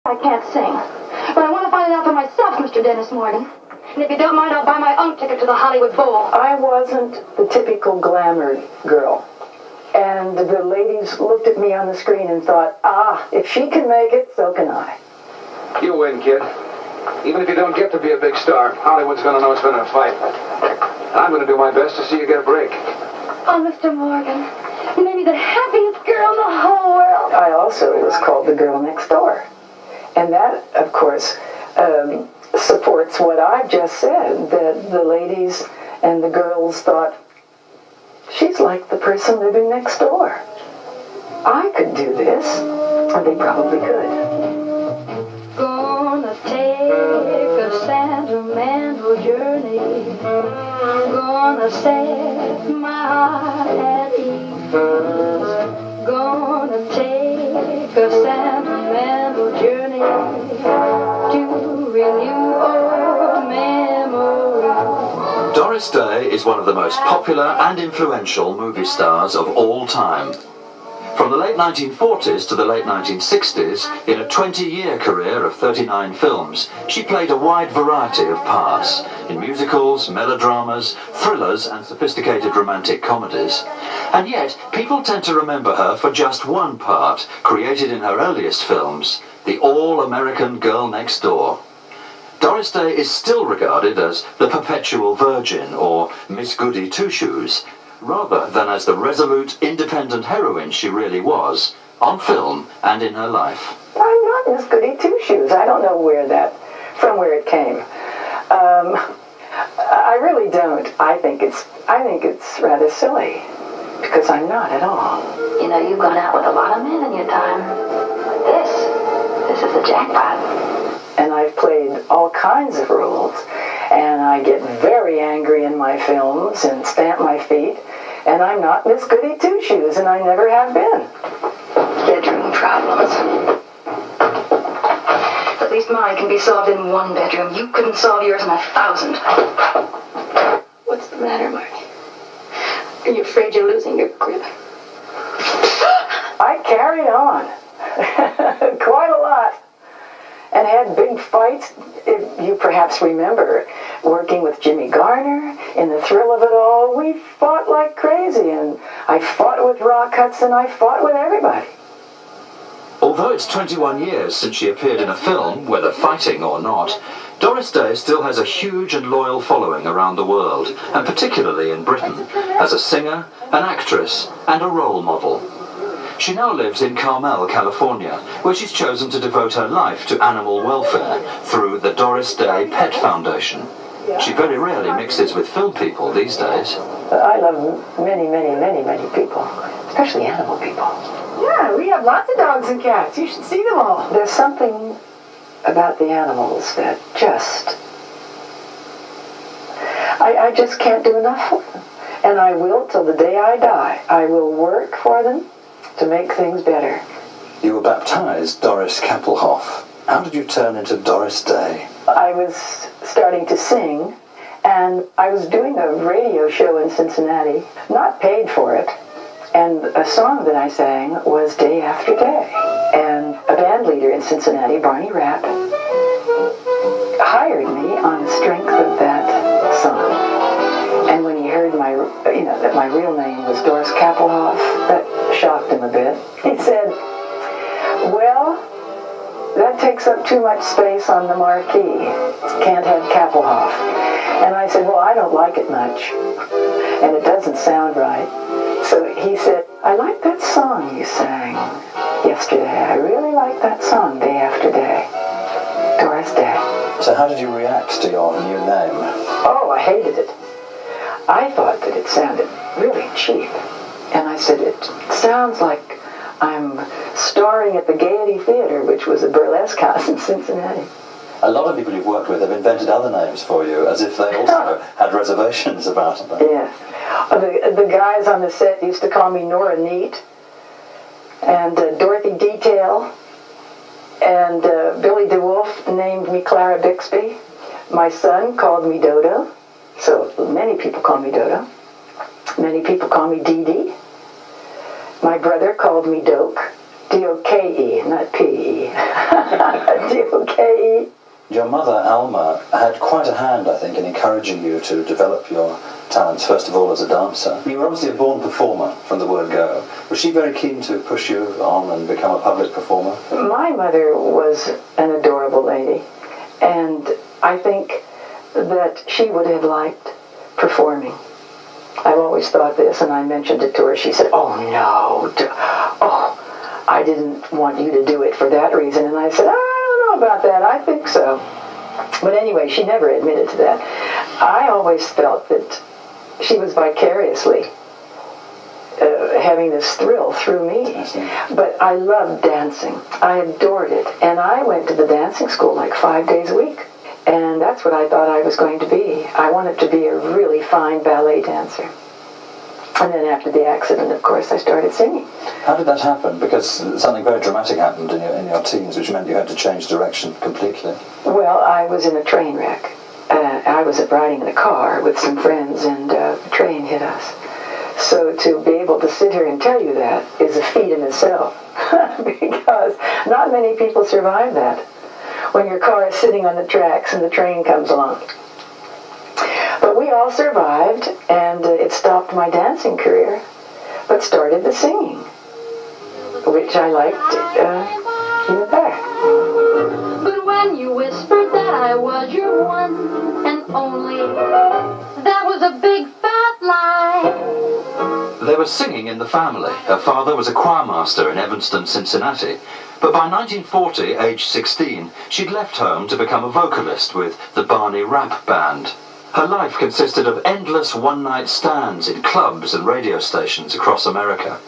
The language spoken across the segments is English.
I can't sing. But I want to find it out for myself, Mr. Dennis Morgan. And if you don't mind, I'll buy my own ticket to the Hollywood Bowl. I wasn't the typical glamour girl. And the ladies looked at me on the screen and thought, if she can make it, so can I. You win, kid. Even if you don't get to be a big star, Hollywood's going to know it's been a fight. And I'm going to do my best to see you get a break. Oh, Mr. Morgan, you made me the happiest girl in the whole world. I also was called the girl next door. And that, of course, supports what I've just said, that the ladies and the girls thought, she's like the person living next door. I could do this, and they probably could. Gonna take a sentimental journey. Gonna set my heart at ease. Gonna take a sentimental journey to renew old memories. Doris Day is one of the most popular and influential movie stars of all time. From the late 1940s to the late 1960s, in a 20-year career of 39 films, she played a wide variety of parts in musicals, melodramas, thrillers and sophisticated romantic comedies. And yet, people tend to remember her for just one part, created in her earliest films, the all-American Girl Next Door. Doris Day is still regarded as the perpetual virgin, or Miss Goody Two-Shoes, rather than as the resolute, independent heroine she really was, on film and in her life. I'm not Miss Goody Two-Shoes. I don't know from where it came. I really don't. I think it's rather silly, because I'm not at all. You know, you've gone out with a lot of men in your time. This is the jackpot. And I've played all kinds of roles, and I get very angry in my films and stamp my feet, and I'm not Miss Goody Two-Shoes, and I never have been. Bedroom problems. At least mine can be solved in one bedroom. You couldn't solve yours in 1,000. What's the matter, Marty? Are you afraid you're losing your grip? I carried on. Quite a lot. And had big fights, if you perhaps remember, working with Jimmy Garner. In the thrill of it all, we fought like crazy, and I fought with Rock Hudson, I fought with everybody. Although it's 21 years since she appeared in a film, whether fighting or not, Doris Day still has a huge and loyal following around the world, and particularly in Britain, as a singer, an actress, and a role model. She now lives in Carmel, California, where she's chosen to devote her life to animal welfare through the Doris Day Pet Foundation. She very rarely mixes with film people these days. I love many, many, many, many people, especially animal people. Yeah, we have lots of dogs and cats. You should see them all. There's something about the animals that I just can't do enough for them. And I will till the day I die. I will work for them to make things better. You were baptized Doris Kappelhoff. How did you turn into Doris Day? I was starting to sing, and I was doing a radio show in Cincinnati, not paid for it, and a song that I sang was Day After Day. And a band leader in Cincinnati, Barney Rapp, hired me on the strength of that song. And when he heard that my real name was Doris Kappelhoff, that shocked him a bit. He said, well, that takes up too much space on the marquee. Can't have Kappelhoff. And I said, well, I don't like it much. And it doesn't sound right. So he said, I like that song you sang yesterday. I really like that song, Day After Day. Doris Day. So how did you react to your new name? Oh, I hated it. I thought that it sounded really cheap. And I said, it sounds like I'm starring at the Gaiety Theater, which was a burlesque house in Cincinnati. A lot of people you've worked with have invented other names for you, as if they also had reservations about them. Yeah. The guys on the set used to call me Nora Neat, and Dorothy Detail, and Billy DeWolf named me Clara Bixby. My son called me Dodo, so many people call me Dodo. Many people call me Dee Dee. My brother called me Doke, D-O-K-E, not P-E. Your mother, Alma, had quite a hand, I think, in encouraging you to develop your talents, first of all as a dancer. You were obviously a born performer from the word go. Was she very keen to push you on and become a public performer? My mother was an adorable lady, and I think that she would have liked performing. I've always thought this, and I mentioned it to her. She said, "Oh, no. I didn't want you to do it for that reason." And I said, "I don't know about that. I think so." But anyway, she never admitted to that. I always felt that she was vicariously having this thrill through me. But I loved dancing. I adored it. And I went to the dancing school like 5 days a week. And that's what I thought I was going to be. I wanted to be a really fine ballet dancer. And then after the accident, of course, I started singing. How did that happen? Because something very dramatic happened in your teens, which meant you had to change direction completely. Well, I was in a train wreck. I was riding in a car with some friends, and the train hit us. So to be able to sit here and tell you that is a feat in itself, because not many people survive that. When your car is sitting on the tracks and the train comes along. But we all survived, and it stopped my dancing career, but started the singing, which I liked even better. But when you whispered that I was your one and only, that was a big fat lie. There was singing in the family. Her father was a choirmaster in Evanston, Cincinnati. But by 1940, aged 16, she'd left home to become a vocalist with the Barney Rap Band. Her life consisted of endless one-night stands in clubs and radio stations across America.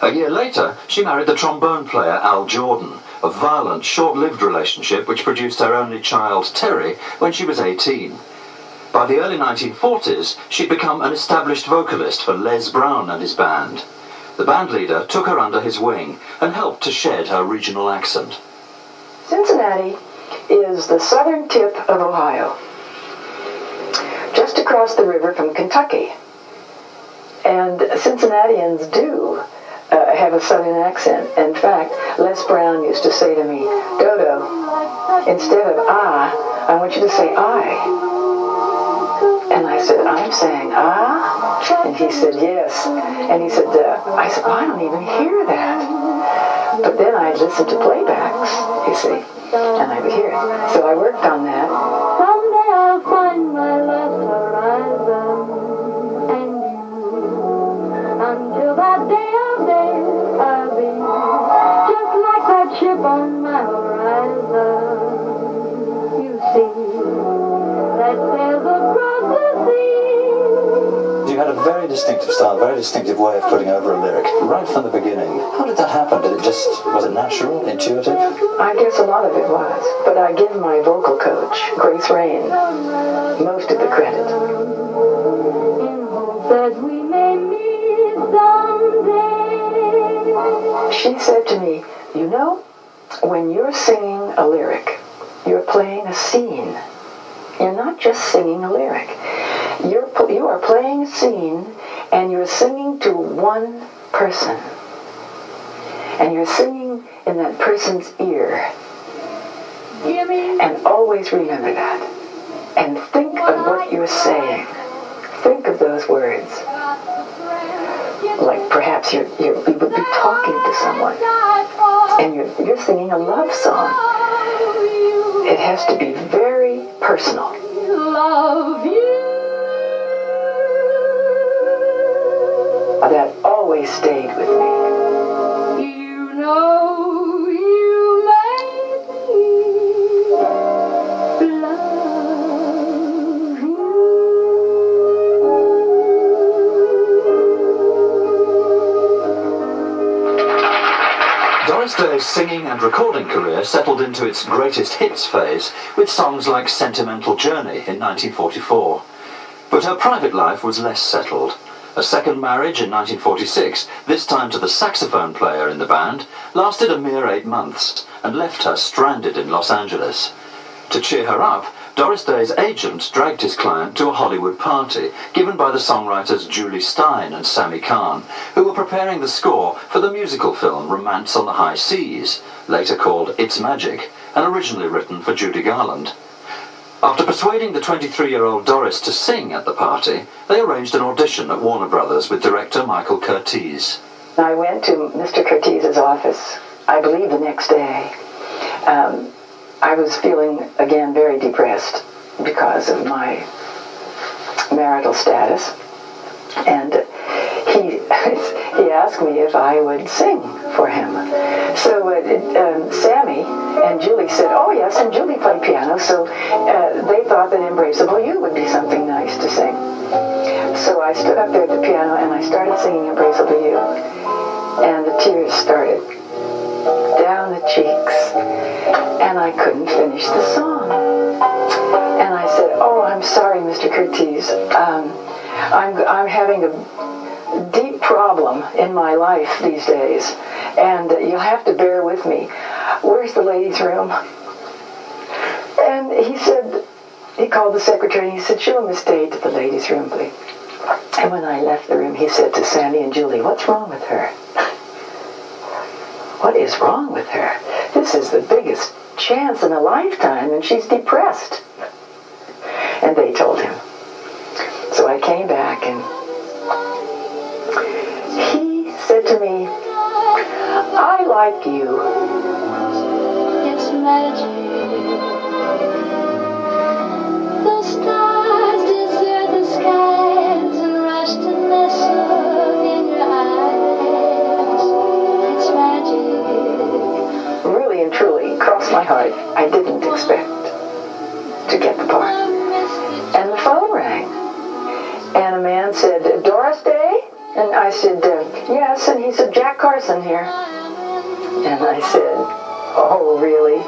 A year later, she married the trombone player Al Jordan, a violent, short-lived relationship which produced her only child, Terry, when she was 18. By the early 1940s, she'd become an established vocalist for Les Brown and his band. The bandleader took her under his wing and helped to shed her regional accent. Cincinnati is the southern tip of Ohio, just across the river from Kentucky. And Cincinnatians do have a southern accent. In fact, Les Brown used to say to me, "Dodo, instead of I want you to say I." And I said, "I'm saying ah?" And he said, "Yes." And he said, I said, "I don't even hear that." But then I'd listen to playbacks, you see, and I would hear it. So I worked on that. Someday I'll find my last horizon and you. Until that day of days, I'll be just like that ship on my horizon. You see, that sails across the sea. You had a very distinctive style, a very distinctive way of putting over a lyric, right from the beginning. How did that happen? Was it natural, intuitive? I guess a lot of it was, but I give my vocal coach, Grace Rain, most of the credit. In hope that we may meet someday. She said to me, "You know, when you're singing a lyric, you're playing a scene. You're not just singing a lyric. You are playing a scene, and you're singing to one person. And you're singing in that person's ear. And always remember that. And think of what you're saying. Think of those words. Like perhaps you would be talking to someone, and you're singing a love song. It has to be very personal." Love you. That always stayed with me. You know you made me love you. Doris Day's singing and recording career settled into its greatest hits phase with songs like Sentimental Journey in 1944. But her private life was less settled. A second marriage in 1946, this time to the saxophone player in the band, lasted a mere 8 months and left her stranded in Los Angeles. To cheer her up, Doris Day's agent dragged his client to a Hollywood party given by the songwriters Julie Stein and Sammy Cahn, who were preparing the score for the musical film Romance on the High Seas, later called It's Magic, and originally written for Judy Garland. After persuading the 23-year-old Doris to sing at the party, they arranged an audition at Warner Brothers with director Michael Curtiz. I went to Mr. Curtiz's office, I believe the next day. I was feeling, again, very depressed because of my marital status. And he asked me if I would sing for him. So Sammy and Julie said, oh yes, and Julie played piano, so they thought that Embraceable You would be something nice to sing. So I stood up there at the piano and I started singing Embraceable You, and the tears started down the cheeks, and I couldn't finish the song. And I said, oh, I'm sorry, Mr. Curtiz. I'm having a deep problem in my life these days, and you'll have to bear with me. Where's the ladies' room? And he said, he called the secretary and he said, show Miss Day to the ladies' room, please. And when I left the room, he said to Sammy and Julie, what's wrong with her? What is wrong with her? This is the biggest chance in a lifetime, and she's depressed. And they told him. So I came back, and he said to me, I like you. It's magic. The stars desert the skies and rest and nestle in your eyes. It's magic. Really and truly, crossed my heart, I didn't expect to get the part. And the phone rang. And a man said, Doris Day? And I said, yes. And he said, Jack Carson here. And I said, oh, really?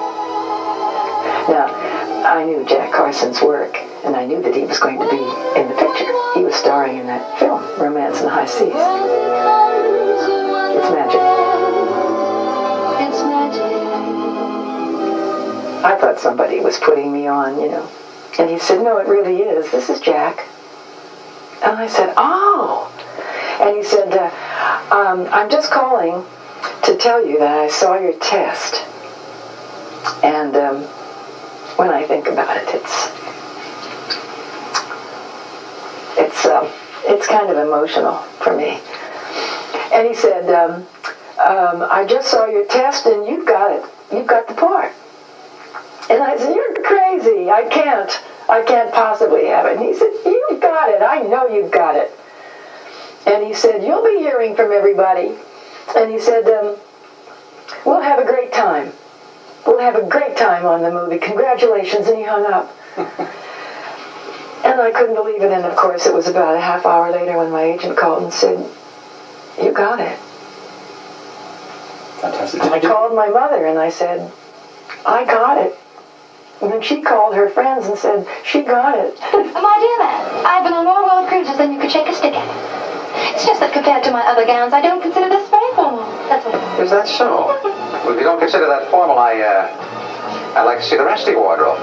Now, I knew Jack Carson's work, and I knew that he was going to be in the picture. He was starring in that film, Romance in the High Seas. It's magic. It's magic. I thought somebody was putting me on, you know. And he said, no, it really is. This is Jack. And I said, oh. And he said, I'm just calling to tell you that I saw your test. And when I think about it, it's kind of emotional for me. And he said, I just saw your test and you've got it. You've got the part. And I said, you're crazy. I can't possibly have it. And he said, you've got it. I know you've got it. And he said, you'll be hearing from everybody. And he said, we'll have a great time. We'll have a great time on the movie. Congratulations. And he hung up. And I couldn't believe it. And of course, it was about a half hour later when my agent called and said, you got it. Fantastic. I called my mother and I said, I got it. And then she called her friends and said, she got it. My dear man, I've been on more world cruises than you could shake a stick at. It's just that compared to my other gowns, I don't consider this very formal. That's what. Is that so? Well, if you don't consider that formal, I'd like to see the rest of your wardrobe.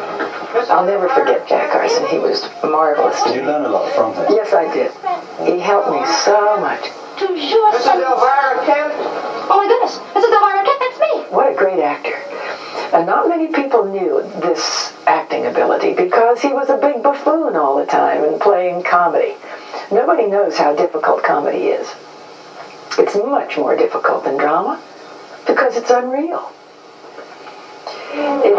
I'll never forget Jack Carson. He was marvelous. Did you learn a lot from him? Yes, I did. He helped me so much. Toujours. Mrs. Elvira Kent? Oh my goodness, Mrs. Elvira Kent, that's me. What a great actor. And not many people knew this acting ability because he was a big buffoon all the time and playing comedy. Nobody knows how difficult comedy is. It's much more difficult than drama because it's unreal.